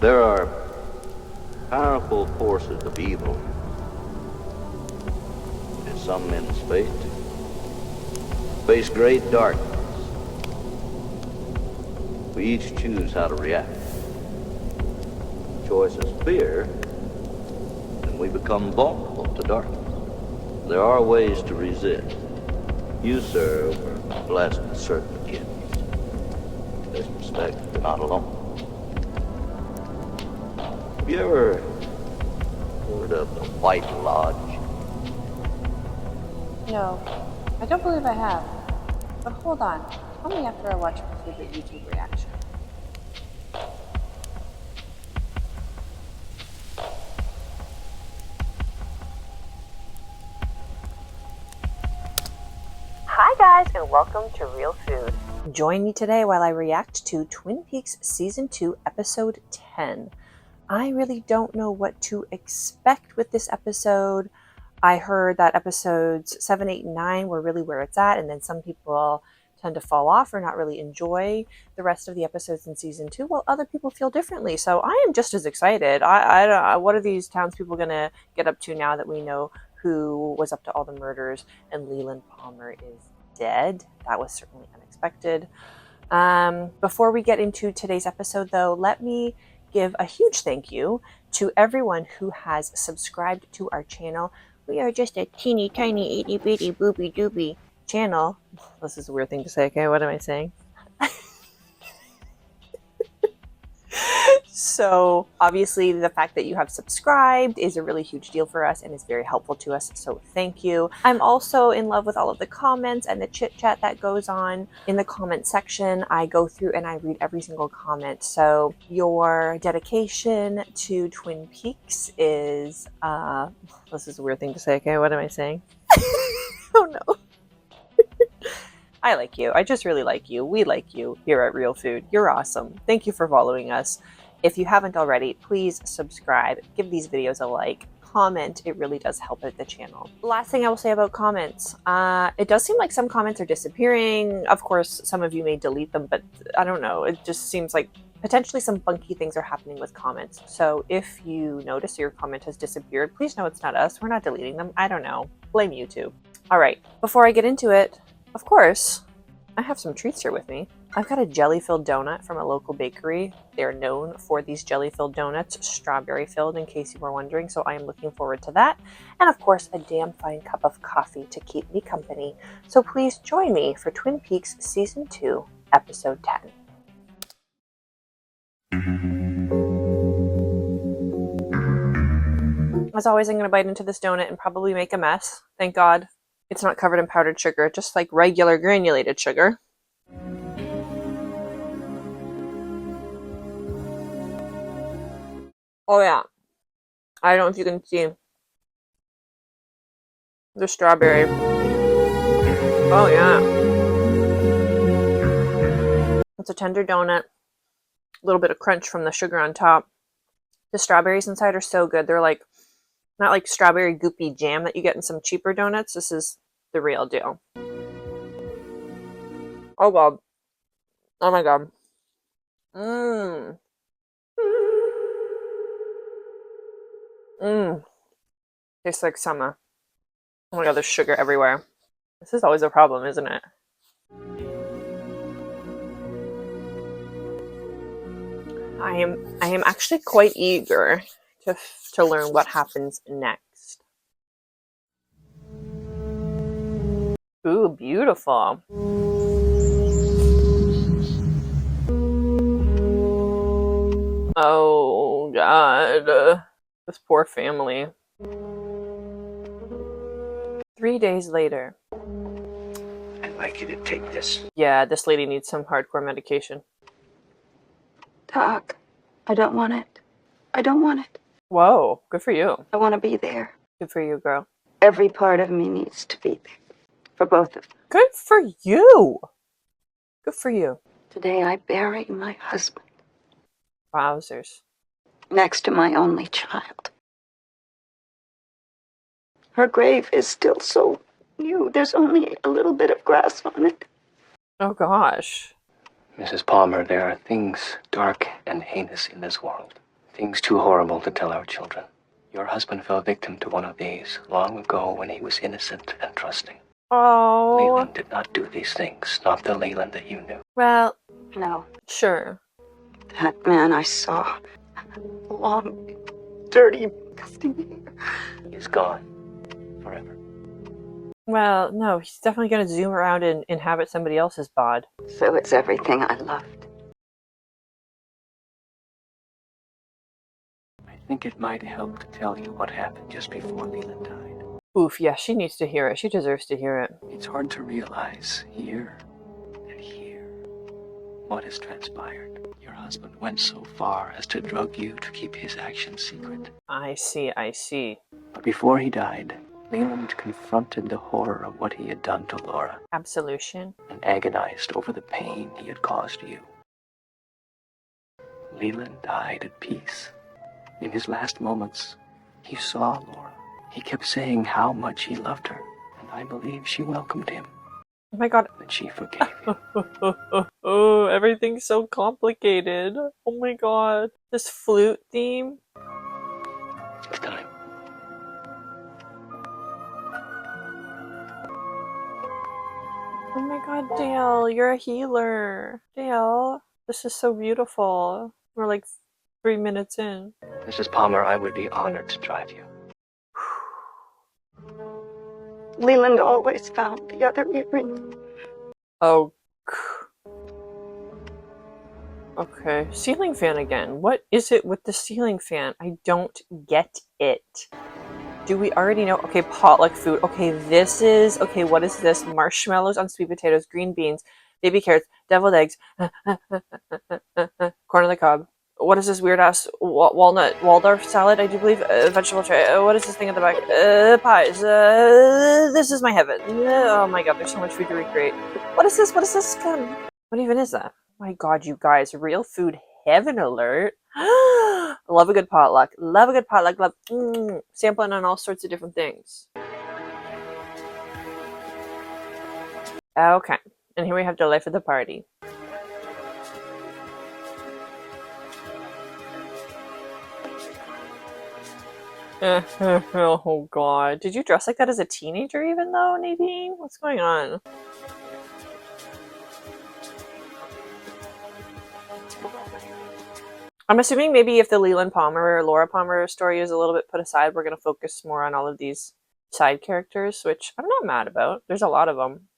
There are powerful forces of evil in some men's fate. Face great darkness. We each choose how to react. Choice is fear, and we become vulnerable to darkness. There are ways to resist. You, sir, were blessed with certain gifts. In this respect, you're not alone. Have you ever heard of the White Lodge? No, I don't believe I have. But hold on. Tell me after I watch my favorite YouTube reaction. Hi guys, and welcome to Real Food. Join me today while I react to Twin Peaks Season 2, Episode 10. I really don't know what to expect with this episode. I heard that episodes 7, 8, and 9 were really where it's at, and then some people tend to fall off or not really enjoy the rest of the episodes in Season 2, while other people feel differently. So I am just as excited. What are these townspeople going to get up to now that we know who was up to all the murders and Leland Palmer is dead? That was certainly unexpected. Before we get into today's episode, though, let me give a huge thank you to everyone who has subscribed to our channel. We are just a teeny tiny itty bitty booby dooby channel. This is a weird thing to say, okay? What am I saying? So obviously the fact that you have subscribed is a really huge deal for us and is very helpful to us, so thank you. I'm also in love with all of the comments and the chit chat that goes on in the comment section. I go through and I read every single comment, so your dedication to Twin Peaks is this is a weird thing to say, okay? What am I saying? Oh no. I like you. I just really like you. We like you here at Real Food. You're awesome. Thank you for following us. If you haven't already, please subscribe, give these videos a like, comment. It really does help out the channel. Last thing I will say about comments. It does seem like some comments are disappearing. Of course, some of you may delete them, but I don't know. It just seems like potentially some funky things are happening with comments. So if you notice your comment has disappeared, please know it's not us. We're not deleting them. I don't know. Blame YouTube. All right. Before I get into it, of course, I have some treats here with me. I've got a jelly-filled donut from a local bakery. They're known for these jelly-filled donuts, strawberry-filled, in case you were wondering, so I am looking forward to that. And of course, a damn fine cup of coffee to keep me company. So please join me for Twin Peaks Season 2, Episode 10. As always, I'm going to bite into this donut and probably make a mess. Thank God it's not covered in powdered sugar, just like regular granulated sugar. Oh yeah, I don't know if you can see the strawberry. Oh yeah. It's a tender donut, a little bit of crunch from the sugar on top. The strawberries inside are so good. They're like, not like strawberry goopy jam that you get in some cheaper donuts. This is the real deal. Oh god. Oh my god. Mmm. Mmm. Tastes like summer. Oh my god, there's sugar everywhere. This is always a problem, isn't it? I am actually quite eager to learn what happens next. Ooh, beautiful. Oh god. This poor family. 3 days later. I'd like you to take this. Yeah, this lady needs some hardcore medication. Doc, I don't want it. I don't want it. Whoa, good for you. I want to be there. Good for you, girl. Every part of me needs to be there. For both of them. Good for you. Good for you. Today I bury my husband. Wowzers. Next to my only child. Her grave is still so new. There's only a little bit of grass on it. Oh gosh. Mrs. Palmer, there are things dark and heinous in this world. Things too horrible to tell our children. Your husband fell victim to one of these long ago when he was innocent and trusting. Oh. Leland did not do these things, not the Leland that you knew. Well, No, sure. that man I saw. Long, dirty, disgusting hair. He is gone. Forever. Well, no, he's definitely going to zoom around and inhabit somebody else's bod. So it's everything I loved. I think it might help to tell you what happened just before Leland died. Oof, yeah, she needs to hear it. She deserves to hear it. It's hard to realize here and here what has transpired. Your husband went so far as to drug you to keep his actions secret. I see, I see. But before he died, Leland confronted the horror of what he had done to Laura Absolution. and agonized over the pain he had caused you. Leland died at peace. In his last moments, he saw Laura. He kept saying how much he loved her, and I believe she welcomed him, Oh my god. that she forgave him. Oh, everything's so complicated. Oh my god. This flute theme. It's time. Oh my god, Dale, you're a healer. Dale, this is so beautiful. We're like 3 minutes in. Mrs. Palmer, I would be honored to drive you. Leland always found the other earring. Oh. Okay, ceiling fan again. What is it with the ceiling fan? I don't get it. Do we already know? Okay, potluck food. Okay, this is... Okay, what is this? Marshmallows on sweet potatoes, green beans, baby carrots, deviled eggs, corn on the cob. What is this weird-ass walnut Waldorf salad, I do believe? Vegetable tray. What is this thing at the back? Pies. This is my heaven. Oh my god, there's so much food to recreate. What is this? What is this? What even is that? My god, you guys. Real food heaven alert. Love a good potluck. Love a good potluck. Love sampling on all sorts of different things. Okay. And here we have the life of the party. Oh god. Did you dress like that as a teenager even though, Nadine? What's going on? I'm assuming maybe if the Leland Palmer or Laura Palmer story is a little bit put aside, we're going to focus more on all of these side characters, which I'm not mad about. There's a lot of them.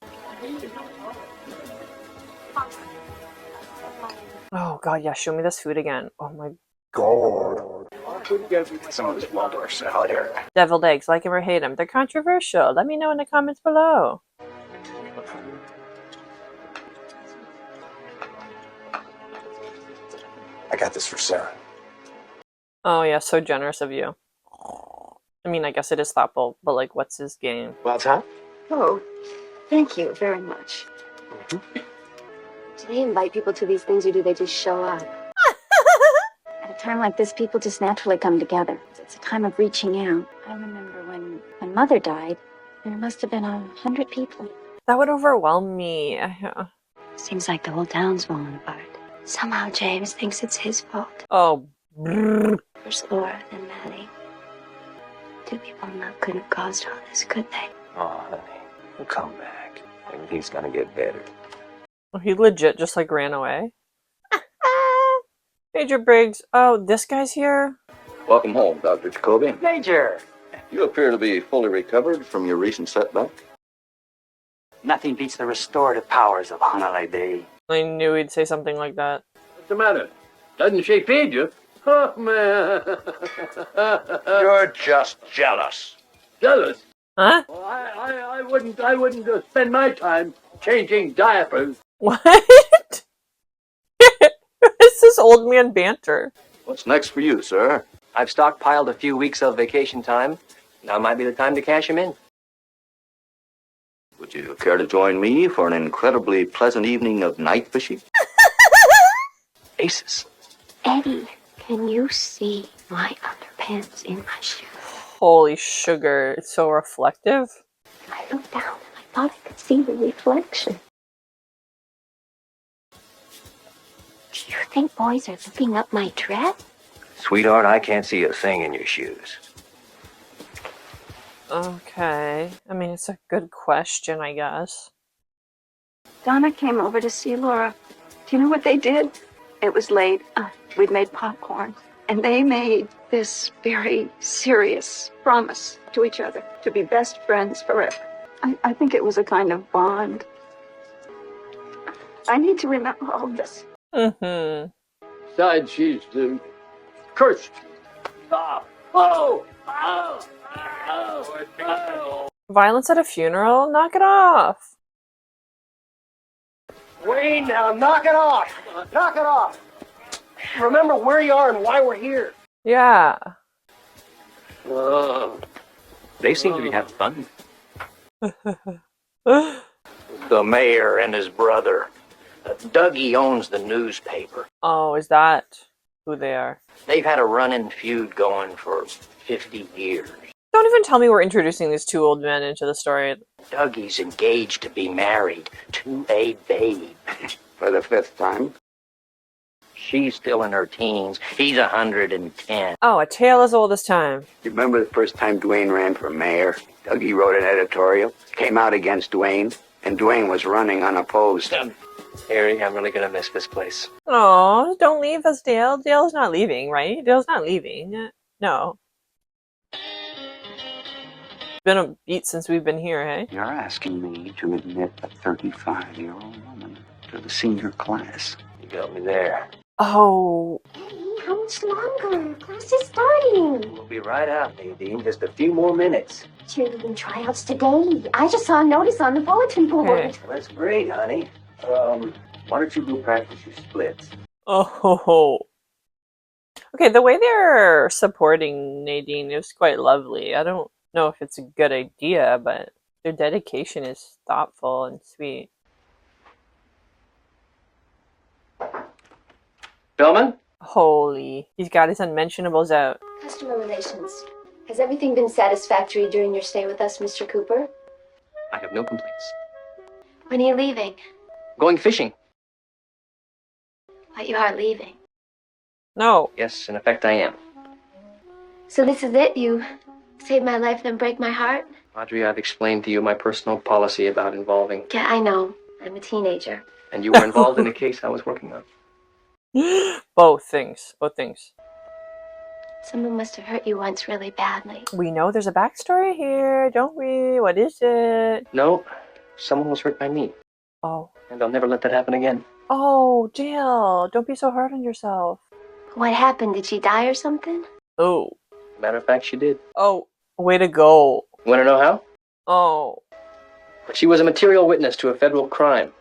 Oh god, yeah, show me this food again. Oh my god. Some of this Waldorf salad here. Deviled eggs, like him or hate him. They're controversial. Let me know in the comments below. I got this for Sarah. Oh yeah, so generous of you. I mean, I guess it is thoughtful, but like, what's his game? Well, Tom? Oh, thank you very much. Do they invite people to these things or do they just show up? At a time like this, people just naturally come together. It's a time of reaching out. I remember when Mother died, there must have been 100 people. That would overwhelm me. Seems like the whole town's falling apart. Somehow James thinks it's his fault. Oh. Brrr. First Laura, then Maddie. Two people in love couldn't have caused all this, could they? Oh, honey, we'll come back. Everything's gonna get better. He legit just like ran away. Major Briggs. Oh, this guy's here? Welcome home, Dr. Jacoby. Major! You appear to be fully recovered from your recent setback. Nothing beats the restorative powers of Hanalei Bay. I knew he'd say something like that. What's the matter? Doesn't she feed you? Oh, man. You're just jealous. Jealous? Huh? Well, I wouldn't spend my time changing diapers. What? It's this old man banter. What's next for you, sir? I've stockpiled a few weeks of vacation time. Now might be the time to cash them in. Would you care to join me for an incredibly pleasant evening of night fishing? Aces. Eddie, can you see my underpants in my shoe? Holy sugar. It's so reflective. I looked down and I thought I could see the reflection. Do you think boys are looking up my dress? Sweetheart, I can't see a thing in your shoes. Okay. I mean, it's a good question, I guess. Donna came over to see Laura. Do you know what they did? It was late. We'd made popcorn. And they made this very serious promise to each other to be best friends forever. I think it was a kind of bond. I need to remember all this. Mm-hmm. Besides, she's cursed. Oh! Oh! Oh! Oh! Oh! Violence at a funeral? Knock it off. Wayne, now knock it off. Knock it off. Remember where you are and why we're here. Yeah. They seem to be having fun. The mayor and his brother. Dougie owns the newspaper. Oh, is that who they are? They've had a running feud going for 50 years. Don't even tell me we're introducing these two old men into the story. Dougie's engaged to be married to a babe. For the 5th time? She's still in her teens. He's 110. Oh, a tale as old as time. You remember the first time Dwayne ran for mayor? Dougie wrote an editorial, came out against Dwayne, and Dwayne was running unopposed. Harry, I'm really gonna miss this place. Oh, don't leave us, Dale. Dale's not leaving, right? Dale's not leaving. No. Been a beat since we've been here, hey? You're asking me to admit a 35-year-old woman to the senior class. You got me there. Oh. How much longer? Class is starting. We'll be right out, Nadine. Just a few more minutes. Cheerleading tryouts today. I just saw a notice on the bulletin board. Okay. That's great, honey. Why don't you go practice your splits? Oh. Okay, the way they're supporting Nadine is quite lovely. I don't know if it's a good idea, but their dedication is thoughtful and sweet. Bellman? Holy. He's got his unmentionables out. Customer relations. Has everything been satisfactory during your stay with us, Mr. Cooper? I have no complaints. When are you leaving? Going fishing. But you are leaving. No. Yes, in effect I am. So this is it? You save my life, then break my heart? Audrey, I've explained to you my personal policy about involving... Yeah, I know. I'm a teenager. And you were involved in a case I was working on. Both things. Both things. Someone must have hurt you once really badly. We know there's a backstory here, don't we? What is it? No, someone was hurt by me. Oh. And I'll never let that happen again. Oh, Jill. Don't be so hard on yourself. What happened? Did she die or something? Oh. Matter of fact, she did. Oh. Way to go. Want to know how? Oh. But she was a material witness to a federal crime.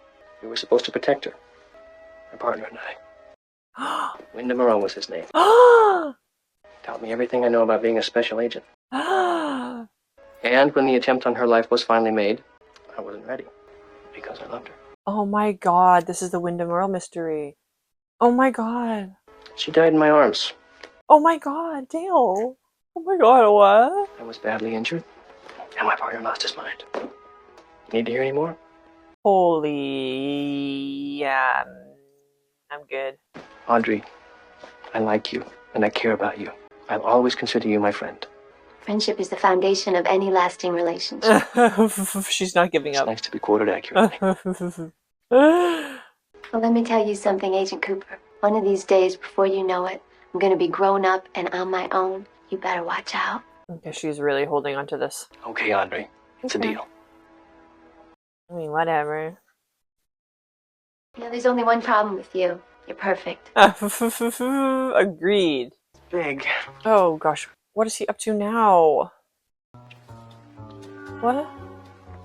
We were supposed to protect her. My partner and I. Wyndham Moreau was his name. Taught me everything I know about being a special agent. And when the attempt on her life was finally made, I wasn't ready. Because I loved her. Oh my god, this is the Wyndham Earl mystery. Oh my god. She died in my arms. Oh my god, Dale. Oh my god, what? I was badly injured. And my partner lost his mind. Need to hear any more? Holy... yeah. I'm good. Audrey, I like you, and I care about you. I'll always consider you my friend. Friendship is the foundation of any lasting relationship. She's not giving It's up. nice to be quoted accurately. Well, let me tell you something, Agent Cooper. One of these days, before you know it, I'm gonna be grown up and on my own. You better watch out. Okay, she's really holding on to this. Okay, Audrey. It's Okay. a deal. I mean, whatever. You know, there's only one problem with you. You're perfect. Agreed. Big. Oh gosh, what is he up to now? What?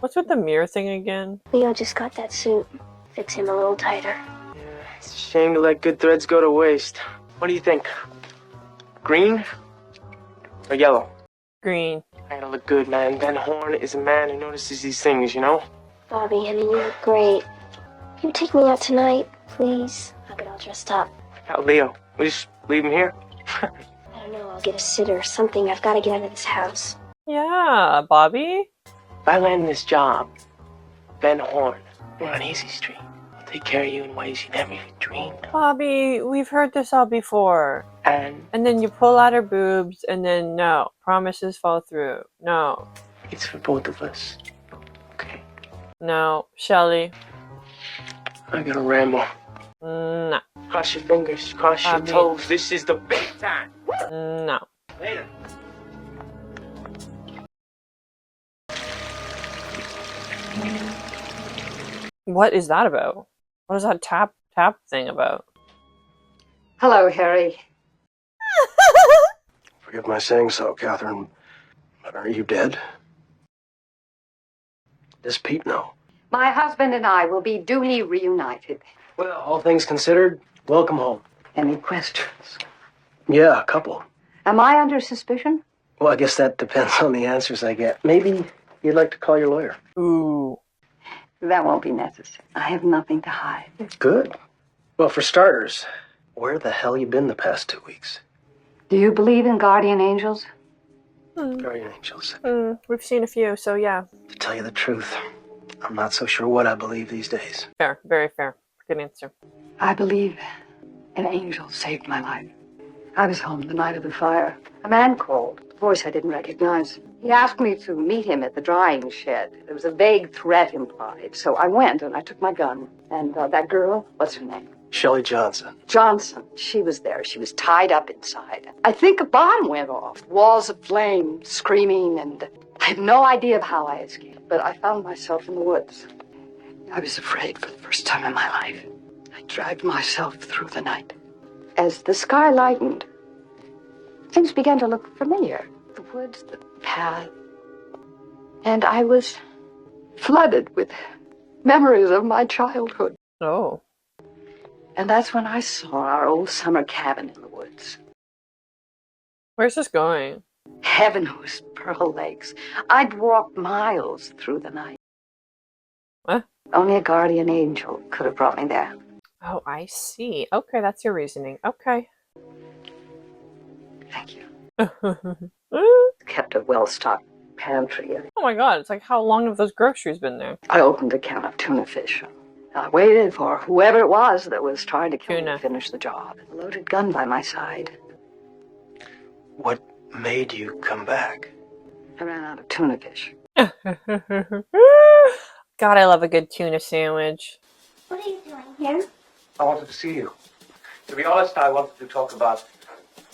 What's with the mirror thing again? Leo just got that suit. Fits him a little tighter. Yeah, it's a shame to let good threads go to waste. What do you think? Green or yellow? Green. I gotta look good, man. Ben Horn is a man who notices these things, you know? Bobby, honey, you look great. Can you take me out tonight, please? I'll get all dressed up. How, Leo? We just leave him here? I don't know, I'll get a sitter or something. I've got to get out of this house. Yeah, Bobby. If I land this job, Ben Horn, we're on Easy Street. I'll take care of you in ways you never even dreamed of. Bobby, we've heard this all before. And And then you pull out her boobs, and then no, promises fall through. No, it's for both of us. Okay. no, Shelly, I gotta ramble. no, Cross your fingers, cross your Bobby. toes. This is the big time. no. Later. What is that about? What is that tap thing about? Hello, Harry. Forgive my saying so, Catherine, but are you dead? Does Pete know? My husband and I will be duly reunited. Well, all things considered, welcome home. Any questions? Yeah, a couple. Am I under suspicion? Well, I guess that depends on the answers I get. Maybe you'd like to call your lawyer. Ooh. That won't be necessary. I have nothing to hide. Good. Well, for starters, where the hell you been the past 2 weeks? Do you believe in guardian angels? Guardian angels. We've seen a few, so yeah. To tell you the truth, I'm not so sure what I believe these days. Fair, very fair. Good answer. I believe an angel saved my life. I was home the night of the fire. A man called, a voice I didn't recognize. He asked me to meet him at the drying shed. There was a vague threat implied, so I went and I took my gun. And that girl, what's her name? Shelley Johnson. Johnson. She was there. She was tied up inside. I think a bomb went off. Walls of flame, screaming, and I have no idea of how I escaped, but I found myself in the woods. I was afraid for the first time in my life. I dragged myself through the night. As the sky lightened, things began to look familiar. The woods, the path. And I was flooded with memories of my childhood. Oh. And that's when I saw our old summer cabin in the woods. Where's this going? Heaven's Pearl Lakes. I'd walked miles through the night. What? Only a guardian angel could have brought me there. Oh, I see. Okay, that's your reasoning. Okay. Thank you. Oh Kept a well-stocked pantry. my god, it's like how long have those groceries been there? I opened a can of tuna fish. I waited for whoever it was that was trying to kill me to finish the job. A loaded gun by my side. What made you come back? I ran out of tuna fish. God, I love a good tuna sandwich. What are you doing here? I wanted to see you. To be honest, I wanted to talk about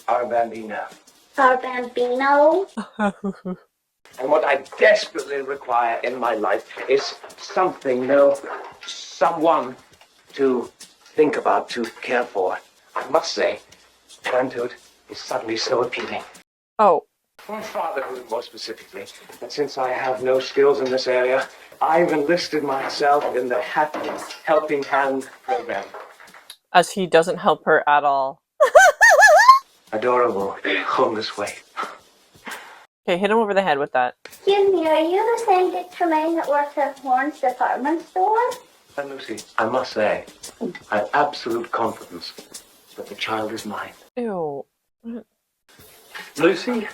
our bambina. Our Bambino. And what I desperately require in my life is something, someone to think about, to care for. I must say, parenthood is suddenly so appealing. Oh. Fatherhood, more specifically. And since I have no skills in this area, I've enlisted myself in the Happy Helping Hand program. As he doesn't help her at all. Adorable, homeless way. Okay, hit him over the head with that. Excuse me, are you the same Dick Tremaine that works at Horn's department store? And Lucy, I must say, I have absolute confidence that the child is mine. Ew. Lucy,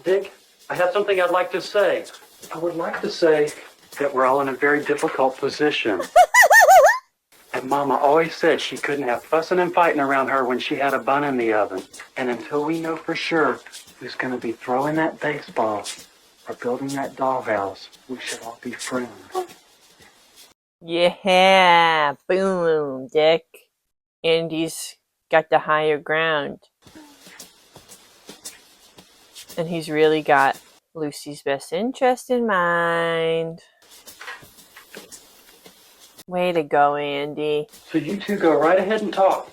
Dick, I have something I'd like to say. I would like to say that we're all in a very difficult position. And Mama always said she couldn't have fussing and fighting around her when she had a bun in the oven. And until we know for sure who's going to be throwing that baseball or building that dollhouse, we should all be friends. Yeah, boom, Dick. Andy's got the higher ground. And he's really got Lucy's best interest in mind. Way to go, Andy. So you two go right ahead and talk,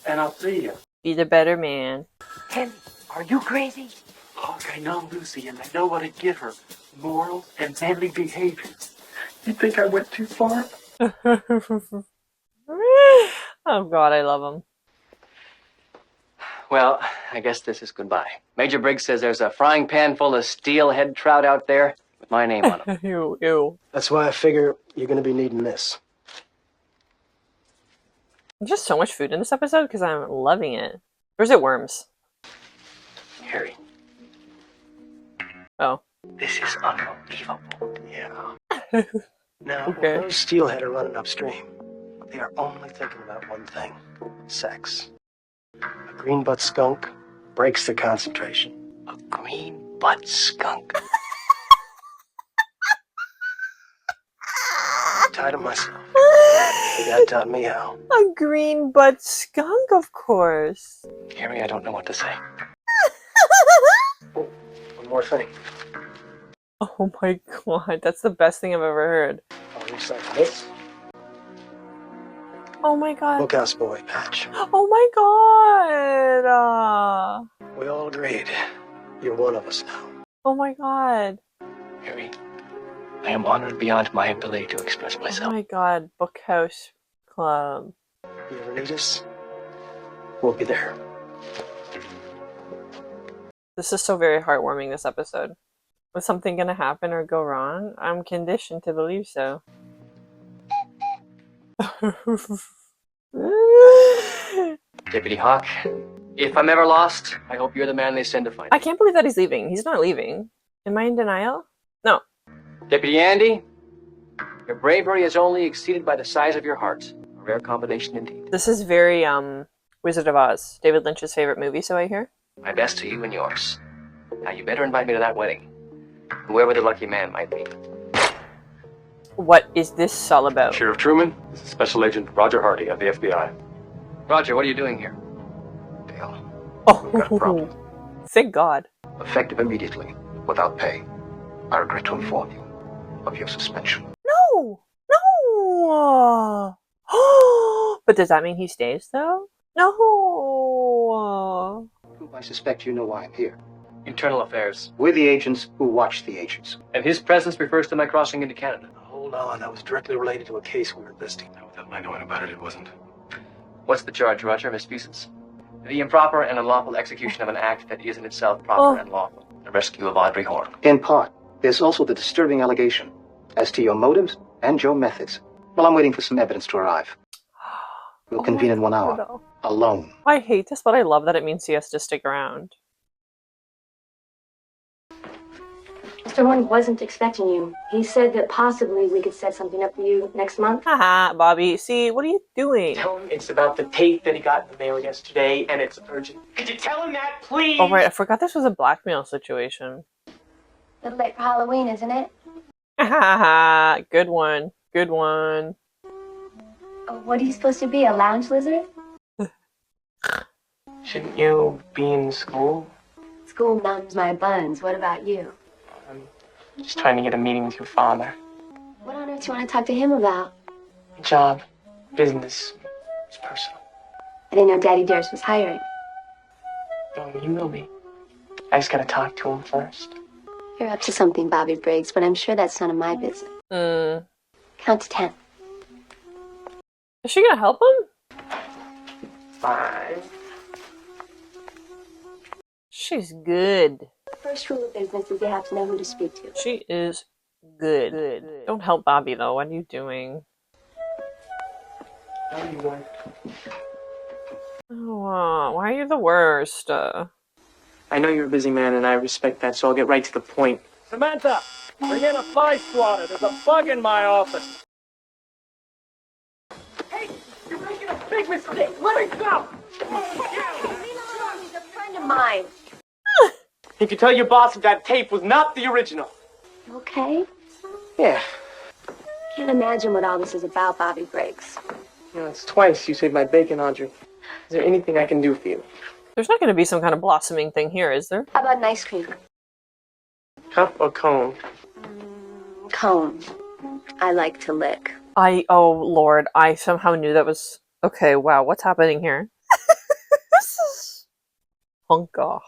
and I'll see you. Be the better man. Henry, are you crazy? Look, I know Lucy, and I know what to give her. Morals and manly behavior. You think I went too far? Oh god, I love him. Well, I guess this is goodbye. Major Briggs says there's a frying pan full of steelhead trout out there with my name on them. Ew, ew. That's why I figure you're going to be needing this. There's just so much food in this episode because I'm loving it. Or is it worms? Harry, Oh. this is unbelievable. Yeah. Now, Okay. those steelhead are running upstream. They are only thinking about one thing: sex. A green butt skunk breaks their concentration. A green butt skunk. I'm tired of myself. My dad taught me how. A green butt skunk, of course. Harry, I don't know what to say. Oh, one more thing. Oh my god, that's the best thing I've ever heard. I'll recycle this Oh my god. Bookhouse Boy patch. Oh my god. We all agreed. You're one of us now. Oh my god. Harry, I am honored beyond my ability to express Oh myself. my god. Bookhouse Club. You ever need us? We'll be there. This is so very heartwarming, this episode. Was something gonna happen or go wrong? I'm conditioned to believe so. Deputy Hawk, if I'm ever lost, I hope you're the man they send to find I me. can't believe that he's leaving. He's not leaving. Am I in denial? No. Deputy Andy, your bravery is only exceeded by the size of your heart. A rare combination indeed. This is very, Wizard of Oz. David Lynch's favorite movie, so I hear. My best to you and yours. Now you better invite me to that wedding. Whoever the lucky man might be. What is this all about? Sheriff Truman, this is Special Agent Roger Hardy of the FBI. Roger, what are you doing here? Dale, Oh, got a problem. thank God. effective immediately, without pay. I regret to inform you of your suspension. No! No! But does that mean he stays, though? No! I suspect you know why I'm here. Internal affairs. We're the agents who watch the agents. And his presence refers to my crossing into Canada. Hold on, that was directly related to a case we were investing. Without my knowing about it, it wasn't. What's the charge, Roger? Misfeasance? The improper and unlawful execution of an act that is in itself proper and lawful. The rescue of Audrey Horne. In part. There's also the disturbing allegation as to your motives and your methods. Well, I'm waiting for some evidence to arrive. We'll convene in 1 hour. Alone. I hate this, but I love that it means he has to stick around. Mr. Horn wasn't expecting you. He said that possibly we could set something up for you next month. Haha, Bobby. See, what are you doing? Tell him it's about the tape that he got in the mail yesterday, and it's urgent. Could you tell him that, please? Oh, right. I forgot this was a blackmail situation. A little late for Halloween, isn't it? Haha, good one. Good one. Oh, what are you supposed to be, a lounge lizard? Shouldn't you be in school? School numbs my buns. What about you? I'm just trying to get a meeting with your father. What on earth do you want to talk to him about? Job, business, it's personal. I didn't know Daddy Dearest was hiring. Oh, you will be. I just gotta talk to him first. You're up to something, Bobby Briggs, but I'm sure that's none of my business. Count to 10. Is she gonna help him? 5. She's good. First rule of business is you have to know who to speak to. She is good. Don't help Bobby, though. What are you doing? How do you want? Oh, why are you the worst? I know you're a busy man, and I respect that, so I'll get right to the point. Samantha, bring in a fly swatter. There's a bug in my office. Hey, you're making a big mistake. Let me go. He's a friend of mine. If you tell your boss that that tape was not the original. You okay? Yeah. Can't imagine what all this is about, Bobby Briggs. You know, it's twice you saved my bacon, Audrey. Is there anything I can do for you? There's not going to be some kind of blossoming thing here, is there? How about an ice cream? Cup or cone? Cone. I like to lick. Oh Lord, I somehow knew that was... Okay, wow, what's happening here? This is... Hunka.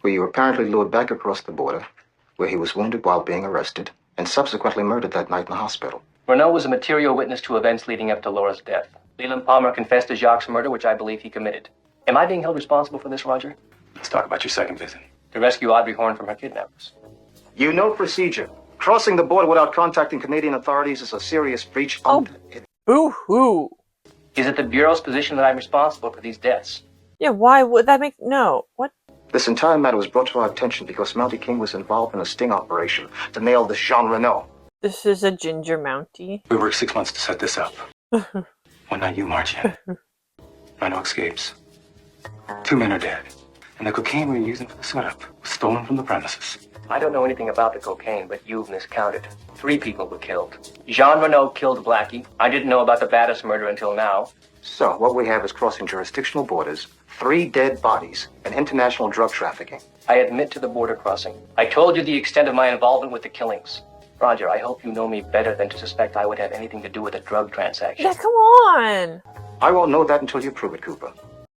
Where you apparently lured back across the border, where he was wounded while being arrested, and subsequently murdered that night in the hospital. Renault was a material witness to events leading up to Laura's death. Leland Palmer confessed to Jacques' murder, which I believe he committed. Am I being held responsible for this, Roger? Let's talk about your second visit. To rescue Audrey Horne from her kidnappers. You know procedure. Crossing the border without contacting Canadian authorities is a serious breach of... Boo-hoo. Is it the Bureau's position that I'm responsible for these deaths? Yeah, why would that make... No, what? This entire matter was brought to our attention because Mountie King was involved in a sting operation to nail this Jean Renault. This is a Ginger Mountie. We worked 6 months to set this up. One night you march in. Rhino escapes. 2 men are dead. And the cocaine we were using for the setup was stolen from the premises. I don't know anything about the cocaine, but you've miscounted. 3 people were killed. Jean Renault killed Blackie. I didn't know about the Battis murder until now. So, what we have is crossing jurisdictional borders, 3 dead bodies, and international drug trafficking. I admit to the border crossing. I told you the extent of my involvement with the killings. Roger, I hope you know me better than to suspect I would have anything to do with a drug transaction. Yeah, come on. I won't know that until you prove it, Cooper.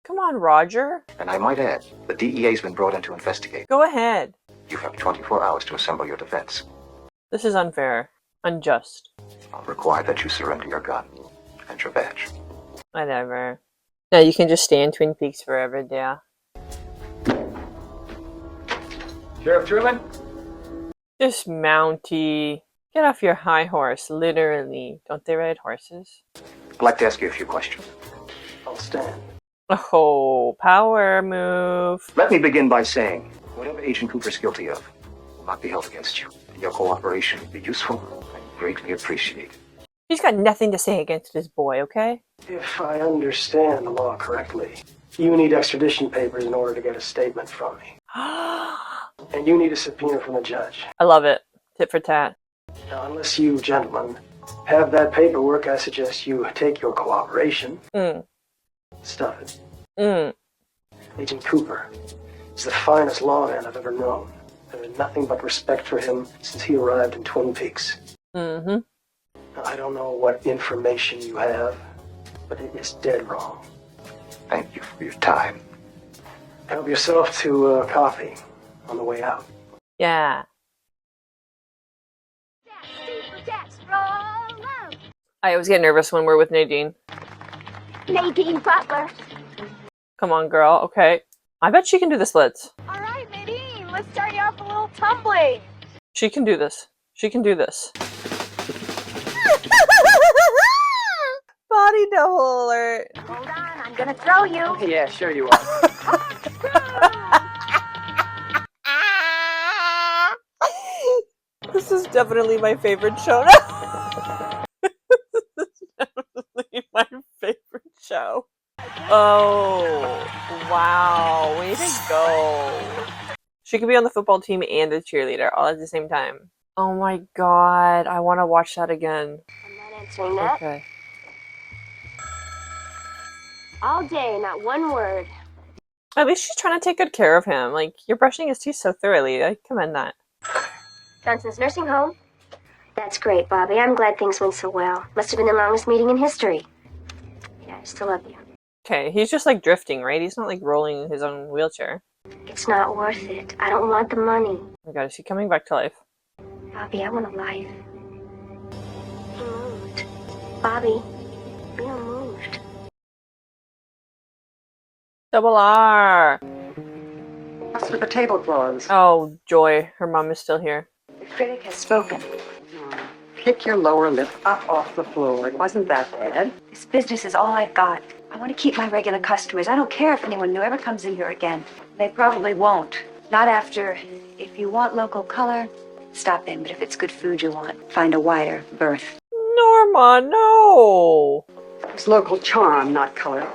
Come on, Roger. And I might add, the DEA's been brought in to investigate. Go ahead. You have 24 hours to assemble your defense. This is unfair. Unjust. I'll require that you surrender your gun and your badge. Whatever. Now you can just stay in Twin Peaks forever, yeah. Sheriff Truman? Just Mountie. Get off your high horse, literally. Don't they ride horses? I'd like to ask you a few questions. I'll stand. Oh, power move. Let me begin by saying, whatever Agent Cooper's guilty of will not be held against you. And your cooperation will be useful and greatly appreciated. He's got nothing to say against his boy, okay? If I understand the law correctly, you need extradition papers in order to get a statement from me. And you need a subpoena from the judge. I love it. Tit for tat. Now, unless you gentlemen have that paperwork, I suggest you take your cooperation. Stuff it. Agent Cooper is the finest lawman I've ever known. I've had nothing but respect for him since he arrived in Twin Peaks. Mm-hmm. Now, I don't know what information you have, but it is dead wrong. Thank you for your time. Help yourself to coffee on the way out. Yeah. I always get nervous when we're with Nadine. Nadine Butler. Come on, girl. Okay. I bet she can do the splits. All right, Nadine, let's start you off a little tumbling. She can do this. She can do this. Body double alert. Hold on, I'm gonna throw you. Yeah, sure you are. This is definitely my favorite show now. This is definitely my favorite show. Oh, wow. Way to go. She could be on the football team and a cheerleader all at the same time. Oh my god. I want to watch that again. I'm not answering that. Okay. All day, not one word. At least she's trying to take good care of him. Like, you're brushing his teeth so thoroughly. I commend that. Johnson's nursing home. That's great, Bobby. I'm glad things went so well. Must have been the longest meeting in history. Yeah, I still love you. Okay, he's just like drifting, right? He's not like rolling in his own wheelchair. It's not worth it. I don't want the money. Oh my god, is he coming back to life? Bobby, I want a life. He moved. Bobby, you moved. Double R! What's with the tablecloths? Oh, joy. Her mom is still here. The critic has spoken. Pick your lower lip up off the floor. It wasn't that bad. This business is all I've got. I want to keep my regular customers. I don't care if anyone new ever comes in here again. They probably won't. Not after. If you want local color, stop in. But if it's good food you want, find a wider berth. Norma, no! It's local charm, not color.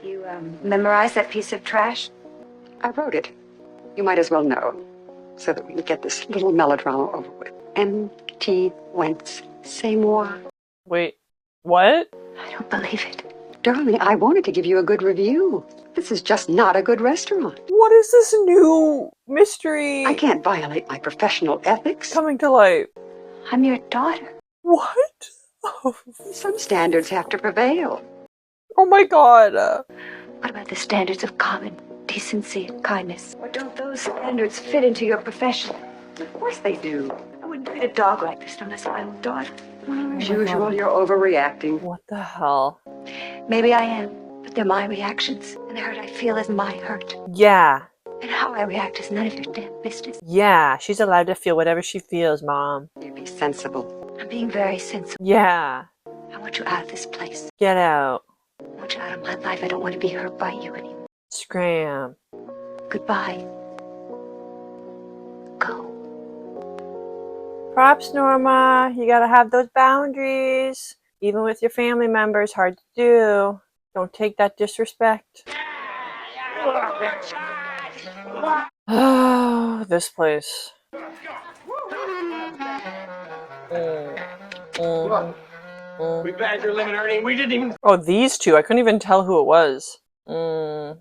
You, memorize that piece of trash? I wrote it. You might as well know, so that we can get this little melodrama over with. M.T. Wentz, Seymour. Wait, what? I don't believe it. Darling, I wanted to give you a good review. This is just not a good restaurant. What is this new mystery? I can't violate my professional ethics. Coming to life. I'm your daughter. What? Some standards have to prevail. Oh my god. What about the standards of common decency and kindness? Or don't those standards fit into your profession? Of course they do. I wouldn't treat a dog like this unless I own a daughter. As usual, you're overreacting. What the hell? Maybe I am, but they're my reactions, and the hurt I feel is my hurt. Yeah. And how I react is none of your damn business. Yeah, she's allowed to feel whatever she feels, Mom. You be sensible. I'm being very sensible. Yeah. I want you out of this place. Get out. I want you out of my life. I don't want to be hurt by you anymore. Scram. Goodbye. Go. Props, Norma. You gotta have those boundaries. Even with your family members, hard to do. Don't take that disrespect. Oh, this place. We bagged your limit, Ernie. We didn't even. Oh, these two. I couldn't even tell who it was. I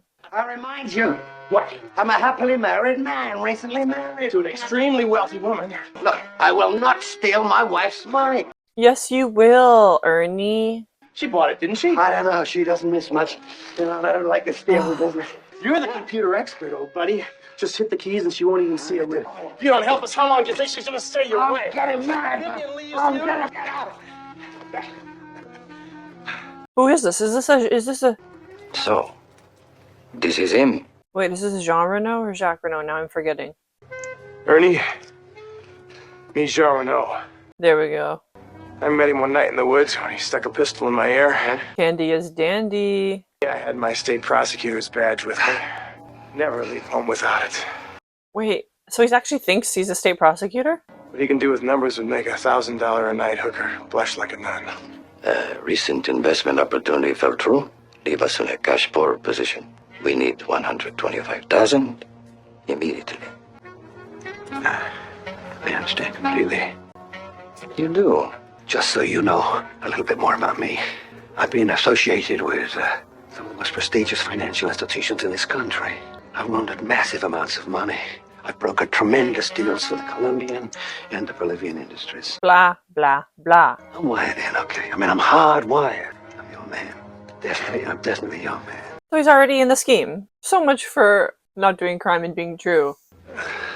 remind you, what? I'm a happily married man, recently married to an extremely wealthy woman. Look, I will not steal my wife's money. Yes, you will, Ernie. She bought it, didn't she? I don't know. She doesn't miss much. You know, I don't like the stealing business. You're the computer expert, old buddy. Just hit the keys and she won't even see a rip. If you don't help us, how long do you think she's gonna stay your way? Get mad. Who is this? Is this a... So, this is him. Wait, is this Jean Reno or Jacques Reno? Now I'm forgetting. Ernie, me, Jean Reno. There we go. I met him one night in the woods when he stuck a pistol in my ear. Candy is dandy. I had my state prosecutor's badge with me. Never leave home without it. Wait, so he actually thinks he's a state prosecutor? What he can do with numbers would make a $1,000 a night hooker blush like a nun. A recent investment opportunity fell through. Leave us in a cash poor position. We need $125,000 immediately. I understand completely. You do? Just so you know a little bit more about me. I've been associated with some of the most prestigious financial institutions in this country. I've laundered massive amounts of money. I've brokered tremendous deals for the Colombian and the Bolivian industries. Blah, blah, blah. I'm wired in, okay? I mean, I'm hardwired. I'm your man. I'm definitely your man. So he's already in the scheme. So much for not doing crime and being true.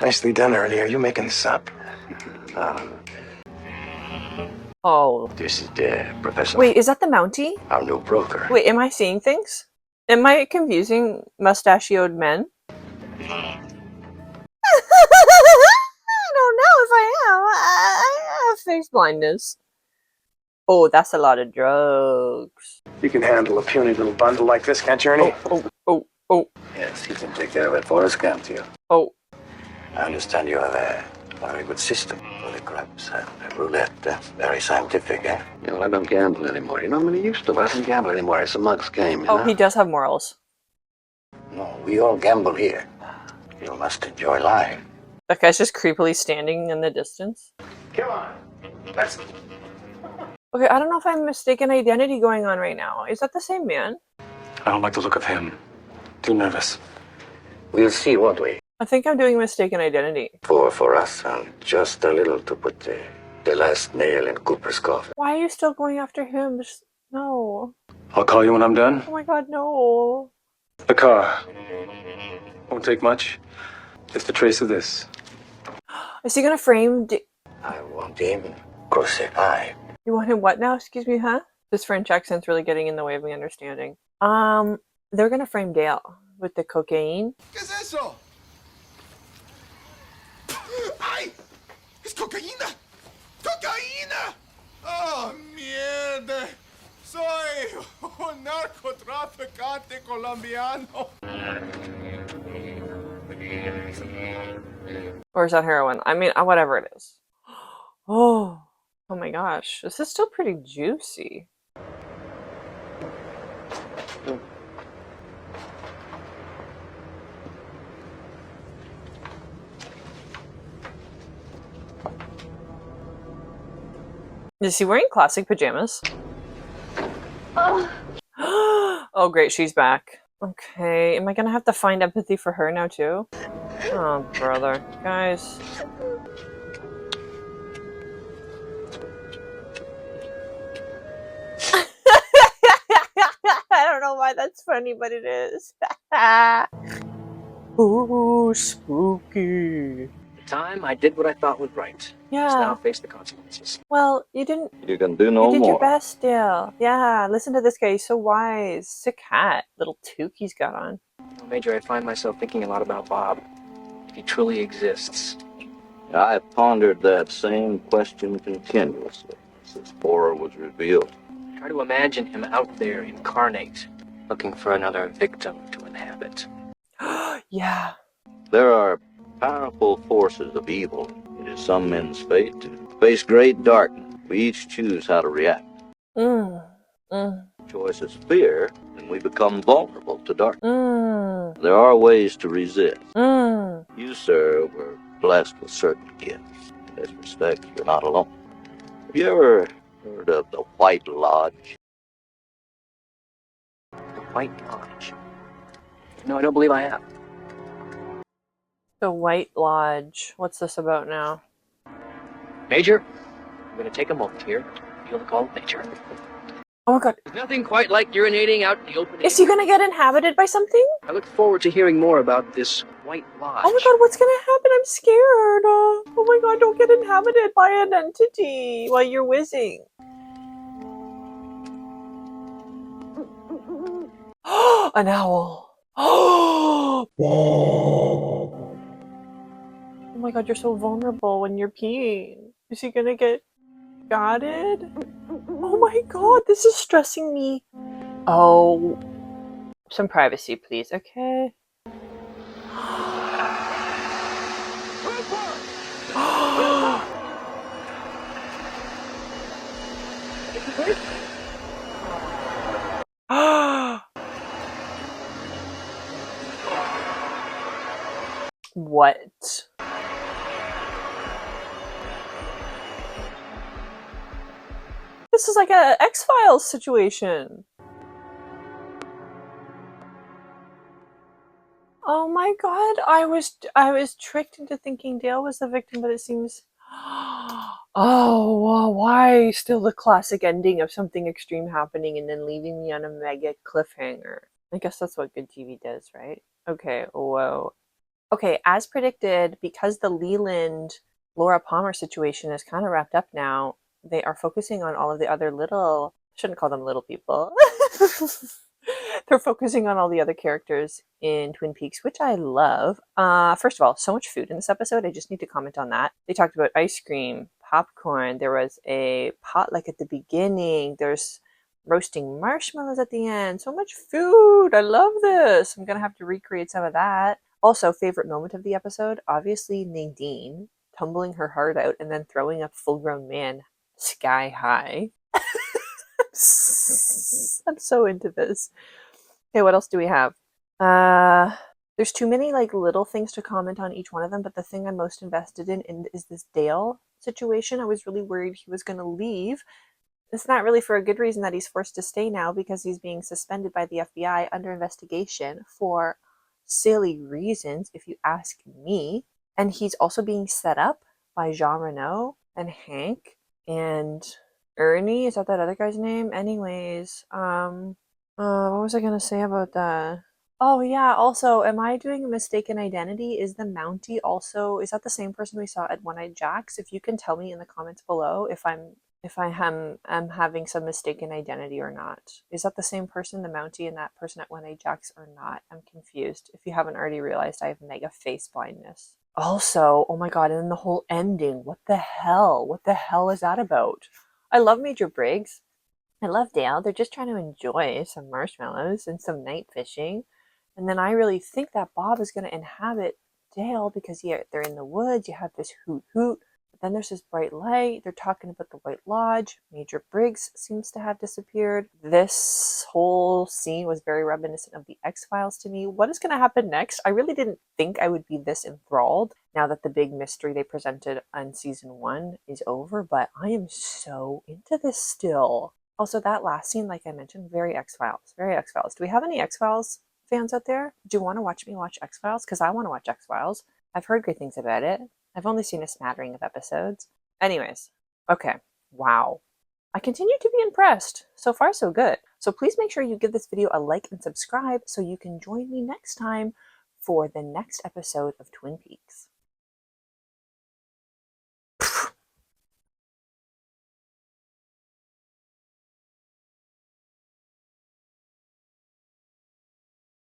Nicely done, Ernie. Are you making this up? Oh. This is the professor. Wait, is that the Mountie? Our new broker. Wait, am I seeing things? Am I confusing mustachioed men? I don't know if I am. I have face blindness. Oh, that's a lot of drugs. You can handle a puny little bundle like this, can't you, Ernie? Oh. Yes, you can take care of it for us, can't you? Oh. I understand you have a very good system for the craps and the roulette. Very scientific, eh? You know, I don't gamble anymore. You know, I'm used to it. I don't gamble anymore. It's a mug's game, you know? He does have morals. No, we all gamble here. You must enjoy life. That guy's just creepily standing in the distance. Come on. Let's... Okay, I don't know if I'm mistaken identity going on right now. Is that the same man? I don't like the look of him. Too nervous. We'll see, won't we? I think I'm doing mistaken identity. For us, and just a little to put the last nail in Cooper's coffin. Why are you still going after him? Just, no. I'll call you when I'm done. Oh my god, no. The car. Won't take much. Just a trace of this. Is he gonna frame... I want him crucified. You want him what now? Excuse me, huh? This French accent's really getting in the way of me understanding. They're gonna frame Dale with the cocaine. ¿Qué es eso? ¡Ay! ¡Es cocaína! ¡Cocaína! ¡Oh, mierda! Soy un narcotraficante colombiano. Or is that heroin? I mean, whatever it is. Oh my gosh. This is still pretty juicy. Is he wearing classic pajamas? Oh great, she's back. Okay, am I gonna have to find empathy for her now too? Oh brother, guys. I don't know why that's funny, but it is. Ooh, spooky. Time I did what I thought was right. Yeah. Must now face the consequences. Well, you didn't. You can do no You did more. your best, Dale. Yeah, listen to this guy. He's so wise. Sick hat. Little toque he's got on. Major, I find myself thinking a lot about Bob. If he truly exists. I pondered that same question continuously since horror was revealed. Try to imagine him out there incarnate, looking for another victim to inhabit. Yeah. There are powerful forces of evil. It is some men's fate to face great darkness. We each choose how to react. Choice is fear, and we become vulnerable to darkness. There are ways to resist. You, sir, were blessed with certain gifts. In this respect, you're not alone. Have you ever heard of the White Lodge? The White Lodge? No, I don't believe I have. The White Lodge. What's this about now? Major, I'm going to take a moment here. Feel the call of nature. Oh my god. There's nothing quite like urinating out in the open air. Is he gonna get inhabited by something? I look forward to hearing more about this White Lodge. Oh my god, what's gonna happen? I'm scared. Oh my god, don't get inhabited by an entity while you're whizzing. An owl. Oh my god, you're so vulnerable when you're peeing. Is he gonna get gutted? Oh my god, this is stressing me. Oh, some privacy, please, okay? What? This is like a X-Files situation. Oh my god, I was tricked into thinking Dale was the victim, but it seems... Oh, why still the classic ending of something extreme happening and then leaving me on a mega cliffhanger? I guess that's what good TV does, right? Okay, whoa. Okay, as predicted, because the Leland Laura Palmer situation is kind of wrapped up now, they are focusing on all of the other little... shouldn't call them little people. They're focusing on all the other characters in Twin Peaks, which I love. First of all, so much food in this episode. I just need to comment on that. They talked about ice cream, popcorn. There was a potluck at the beginning. There's roasting marshmallows at the end. So much food. I love this. I'm going to have to recreate some of that. Also, favorite moment of the episode, obviously Nadine tumbling her heart out and then throwing a full-grown man sky high. I'm so into this. Okay, what else do we have? There's too many like little things to comment on each one of them, but the thing I'm most invested in is this Dale situation. I was really worried he was going to leave. It's not really for a good reason that he's forced to stay now, because he's being suspended by the FBI under investigation for silly reasons, if you ask me. And he's also being set up by Jean Reno and Hank and Ernie. Is that other guy's name? Anyways, what was I gonna say about that? Oh yeah, also, am I doing a mistaken identity? Is the Mountie also, is that the same person we saw at One-Eyed Jack's? If you can tell me in the comments below if I am having some mistaken identity or not. Is that the same person, the Mountie, and that person at One-Eyed Jack's or not? I'm confused. If you haven't already realized, I have mega face blindness. Also, oh my god, and then the whole ending. What the hell? What the hell is that about? I love Major Briggs. I love Dale. They're just trying to enjoy some marshmallows and some night fishing. And then I really think that Bob is going to inhabit Dale because they're in the woods. You have this hoot hoot. But then there's this bright light. They're talking about the White Lodge. Major Briggs seems to have disappeared. This whole scene was very reminiscent of the X-Files to me. What is going to happen next? I really didn't think I would be this enthralled now that the big mystery they presented on season 1 is over, but I am so into this still. Also, that last scene, like I mentioned, very X-Files. Very X-Files. Do we have any X-Files fans out there? Do you want to watch me watch X-Files? Because I want to watch X-Files. I've heard great things about it. I've only seen a smattering of episodes. Anyways, okay. Wow. I continue to be impressed. So far, so good. So please make sure you give this video a like and subscribe so you can join me next time for the next episode of Twin Peaks.